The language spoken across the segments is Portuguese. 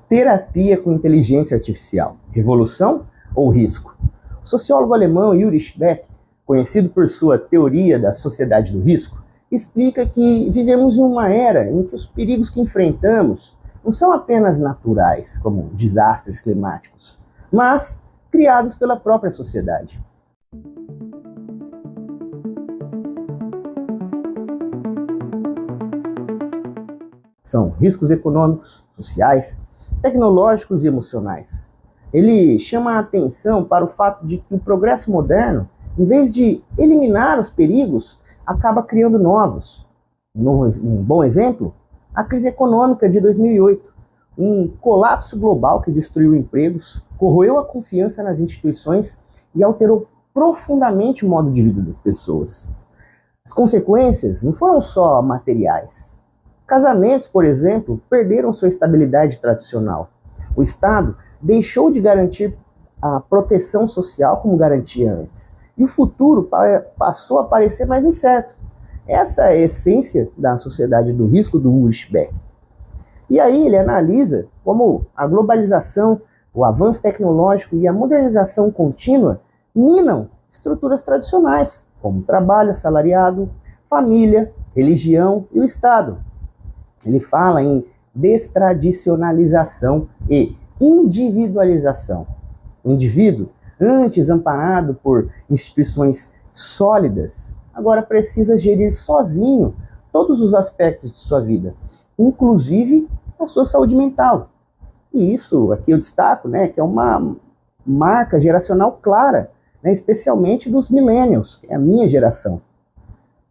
Terapia com inteligência artificial, revolução ou risco? O sociólogo alemão Ulrich Beck, conhecido por sua teoria da sociedade do risco, explica que vivemos em uma era em que os perigos que enfrentamos não são apenas naturais, como desastres climáticos, mas criados pela própria sociedade. São riscos econômicos, sociais, tecnológicos e emocionais. Ele chama a atenção para o fato de que o progresso moderno, em vez de eliminar os perigos, acaba criando novos. Um bom exemplo, a crise econômica de 2008, um colapso global que destruiu empregos, corroeu a confiança nas instituições e alterou profundamente o modo de vida das pessoas. As consequências não foram só materiais. Casamentos, por exemplo, perderam sua estabilidade tradicional. O Estado deixou de garantir a proteção social como garantia antes. E o futuro passou a parecer mais incerto. Essa é a essência da sociedade do risco do Ulrich Beck. E aí ele analisa como a globalização, o avanço tecnológico e a modernização contínua minam estruturas tradicionais, como trabalho assalariado, família, religião e o Estado. Ele fala em destradicionalização e individualização. O indivíduo, antes amparado por instituições sólidas, agora precisa gerir sozinho todos os aspectos de sua vida, inclusive a sua saúde mental. E isso aqui eu destaco, que é uma marca geracional clara, especialmente dos millennials, que é a minha geração.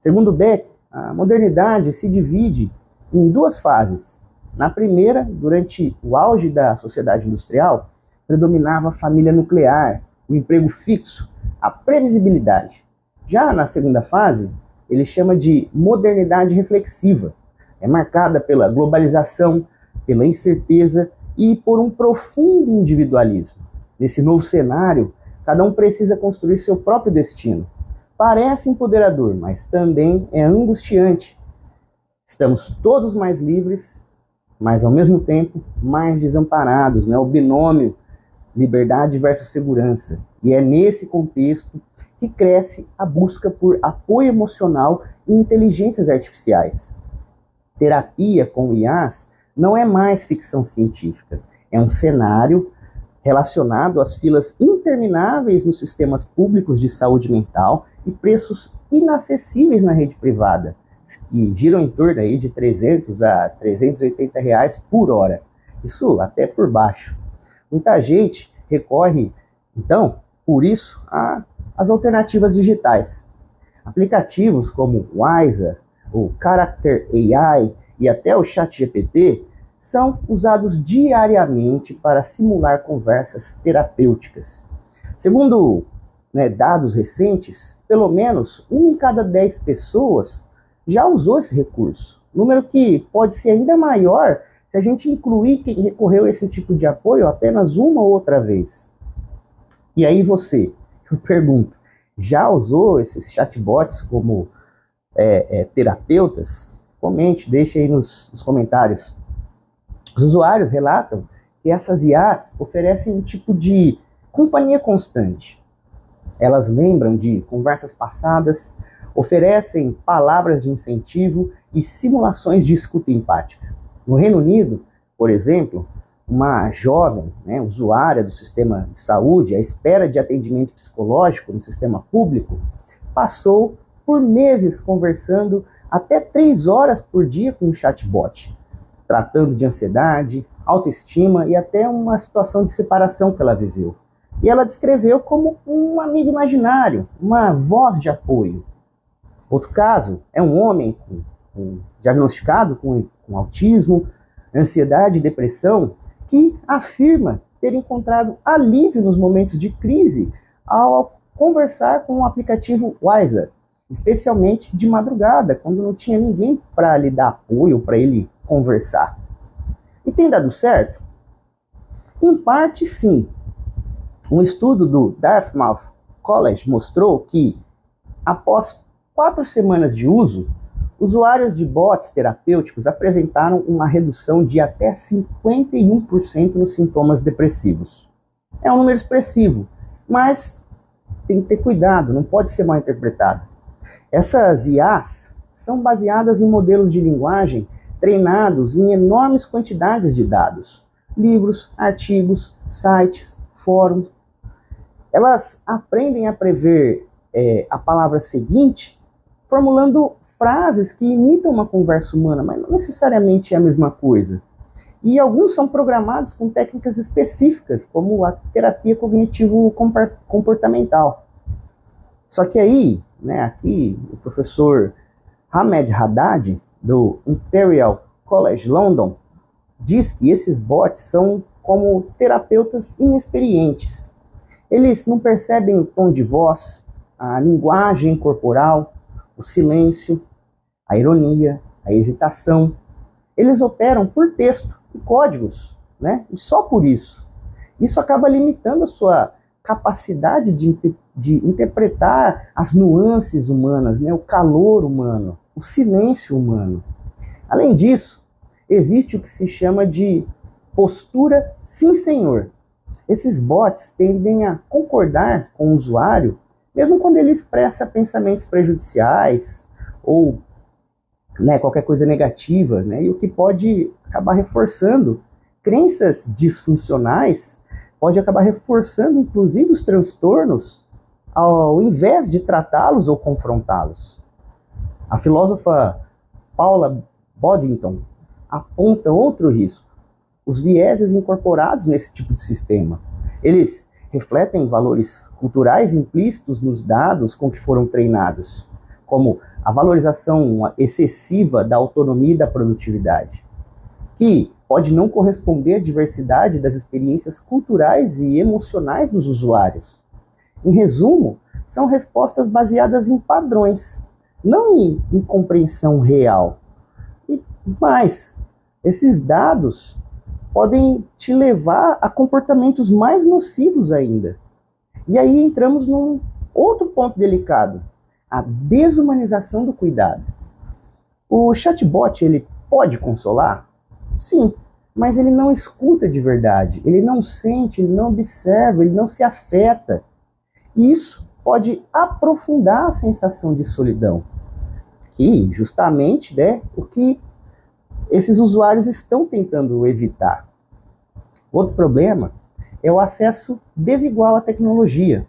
Segundo Beck, a modernidade se divide em duas fases. Na primeira, durante o auge da sociedade industrial, predominava a família nuclear, o emprego fixo, a previsibilidade. Já na segunda fase, ele chama de modernidade reflexiva. É marcada pela globalização, pela incerteza e por um profundo individualismo. Nesse novo cenário, cada um precisa construir seu próprio destino. Parece empoderador, mas também é angustiante. Estamos todos mais livres, mas ao mesmo tempo mais desamparados, o binômio liberdade versus segurança. E é nesse contexto que cresce a busca por apoio emocional e inteligências artificiais. Terapia com IAs não é mais ficção científica, é um cenário relacionado às filas intermináveis nos sistemas públicos de saúde mental e preços inacessíveis na rede privada, que giram em torno aí de 300 a 380 reais por hora. Isso até por baixo. Muita gente recorre, então, por isso, às alternativas digitais. Aplicativos como o Wyza, o Character AI e até o ChatGPT são usados diariamente para simular conversas terapêuticas. Segundo dados recentes, pelo menos 1 em cada 10 pessoas já usou esse recurso, número que pode ser ainda maior se a gente incluir quem recorreu a esse tipo de apoio apenas uma ou outra vez. E aí você, eu pergunto, já usou esses chatbots como terapeutas? Comente, deixe aí nos comentários. Os usuários relatam que essas IAs oferecem um tipo de companhia constante. Elas lembram de conversas passadas, oferecem palavras de incentivo e simulações de escuta empática. No Reino Unido, por exemplo, uma jovem usuária do sistema de saúde, à espera de atendimento psicológico no sistema público, passou por meses conversando até 3 horas por dia com um chatbot, tratando de ansiedade, autoestima e até uma situação de separação que ela viveu. E ela descreveu como um amigo imaginário, uma voz de apoio. Outro caso é um homem diagnosticado com autismo, ansiedade e depressão, que afirma ter encontrado alívio nos momentos de crise ao conversar com o aplicativo Wyza, especialmente de madrugada, quando não tinha ninguém para lhe dar apoio, para ele conversar. E tem dado certo? Em parte, sim. Um estudo do Dartmouth College mostrou que, após 4 semanas de uso, Usuários de bots terapêuticos apresentaram uma redução de até 51% nos sintomas depressivos. É um número expressivo, mas tem que ter cuidado, não pode ser mal interpretado. Essas IAs são baseadas em modelos de linguagem treinados em enormes quantidades de dados, livros, artigos, sites, fóruns. Elas aprendem a prever a palavra seguinte, formulando frases que imitam uma conversa humana, mas não necessariamente é a mesma coisa. E alguns são programados com técnicas específicas, como a terapia cognitivo-comportamental. Só que aí, aqui, o professor Hamed Haddad, do Imperial College London, diz que esses bots são como terapeutas inexperientes. Eles não percebem o tom de voz, a linguagem corporal, o silêncio, a ironia, a hesitação. Eles operam por texto e códigos, e só por isso. Isso acaba limitando a sua capacidade de interpretar as nuances humanas, o calor humano, o silêncio humano. Além disso, existe o que se chama de postura sim senhor. Esses bots tendem a concordar com o usuário, mesmo quando ele expressa pensamentos prejudiciais ou qualquer coisa negativa, e o que pode acabar reforçando crenças disfuncionais, pode acabar reforçando inclusive os transtornos, ao invés de tratá-los ou confrontá-los. A filósofa Paula Boddington aponta outro risco: os vieses incorporados nesse tipo de sistema. Eles refletem valores culturais implícitos nos dados com que foram treinados, como a valorização excessiva da autonomia e da produtividade, que pode não corresponder à diversidade das experiências culturais e emocionais dos usuários. Em resumo, são respostas baseadas em padrões, não em compreensão real. E mais, esses dados podem te levar a comportamentos mais nocivos ainda. E aí entramos num outro ponto delicado: a desumanização do cuidado. O chatbot, ele pode consolar? Sim, mas ele não escuta de verdade, ele não sente, ele não observa, ele não se afeta. E isso pode aprofundar a sensação de solidão, que justamente o que esses usuários estão tentando evitar. Outro problema é o acesso desigual à tecnologia.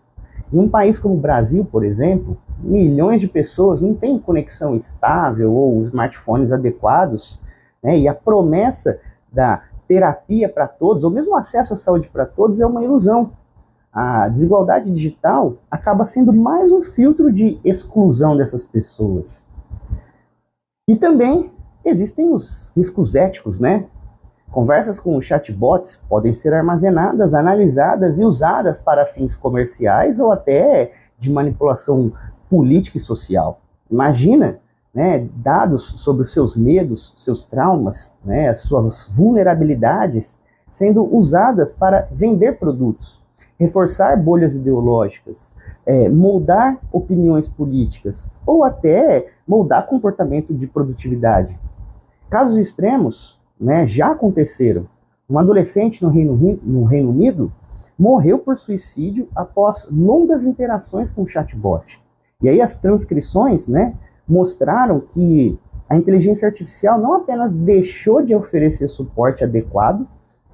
Em um país como o Brasil, por exemplo, milhões de pessoas não têm conexão estável ou smartphones adequados, e a promessa da terapia para todos, ou mesmo acesso à saúde para todos, é uma ilusão. A desigualdade digital acaba sendo mais um filtro de exclusão dessas pessoas. E também existem os riscos éticos, Conversas com chatbots podem ser armazenadas, analisadas e usadas para fins comerciais ou até de manipulação política e social. Imagina, dados sobre os seus medos, seus traumas, as suas vulnerabilidades sendo usadas para vender produtos, reforçar bolhas ideológicas, moldar opiniões políticas ou até moldar comportamento de produtividade. Casos extremos já aconteceram. Um adolescente no Reino Unido morreu por suicídio após longas interações com o chatbot. E aí as transcrições mostraram que a inteligência artificial não apenas deixou de oferecer suporte adequado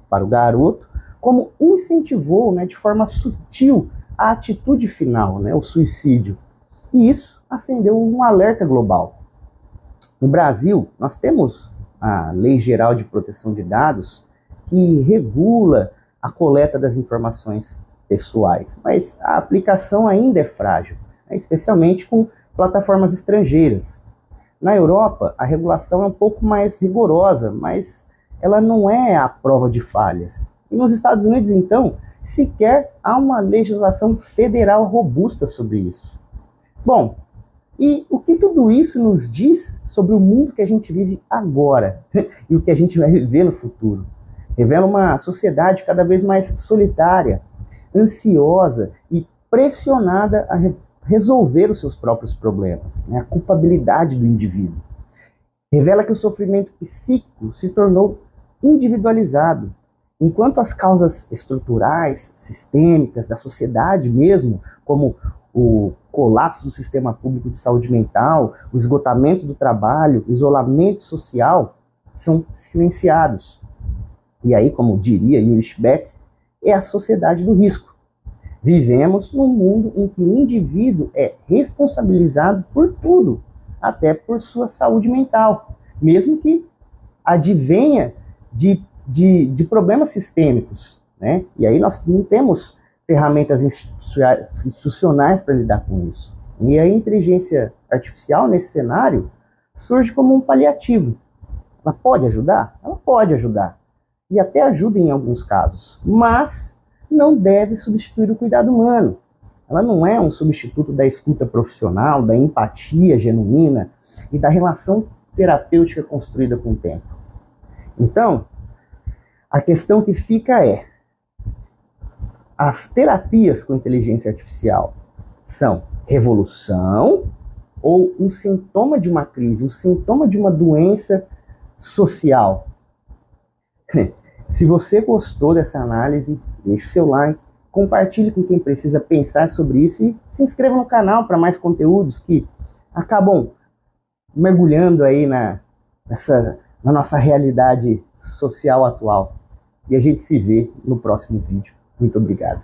para o garoto, como incentivou de forma sutil a atitude final, o suicídio. E isso acendeu um alerta global. No Brasil, nós temos a Lei Geral de Proteção de Dados, que regula a coleta das informações pessoais, mas a aplicação ainda é frágil, especialmente com plataformas estrangeiras. Na Europa, a regulação é um pouco mais rigorosa, mas ela não é à prova de falhas. E nos Estados Unidos, então, sequer há uma legislação federal robusta sobre isso. Bom, e o que tudo isso nos diz sobre o mundo que a gente vive agora e o que a gente vai viver no futuro? Revela uma sociedade cada vez mais solitária, ansiosa e pressionada a resolver os seus próprios problemas, a culpabilidade do indivíduo. revela que o sofrimento psíquico se tornou individualizado, enquanto as causas estruturais, sistêmicas, da sociedade mesmo, como o colapso do sistema público de saúde mental, o esgotamento do trabalho, o isolamento social, são silenciados. E aí, como diria Ulrich Beck, é a sociedade do risco. Vivemos num mundo em que o indivíduo é responsabilizado por tudo, até por sua saúde mental, mesmo que advenha de problemas sistêmicos, né? E aí nós não temos ferramentas institucionais para lidar com isso. E a inteligência artificial, nesse cenário, surge como um paliativo. Ela pode ajudar? Ela pode ajudar. E até ajuda em alguns casos, mas não deve substituir o cuidado humano. Ela não é um substituto da escuta profissional, da empatia genuína e da relação terapêutica construída com o tempo. Então, a questão que fica é: as terapias com inteligência artificial são revolução ou um sintoma de uma crise, um sintoma de uma doença social? Se você gostou dessa análise, deixe seu like, compartilhe com quem precisa pensar sobre isso e se inscreva no canal para mais conteúdos que acabam mergulhando aí na nossa realidade social atual. E a gente se vê no próximo vídeo. Muito obrigado.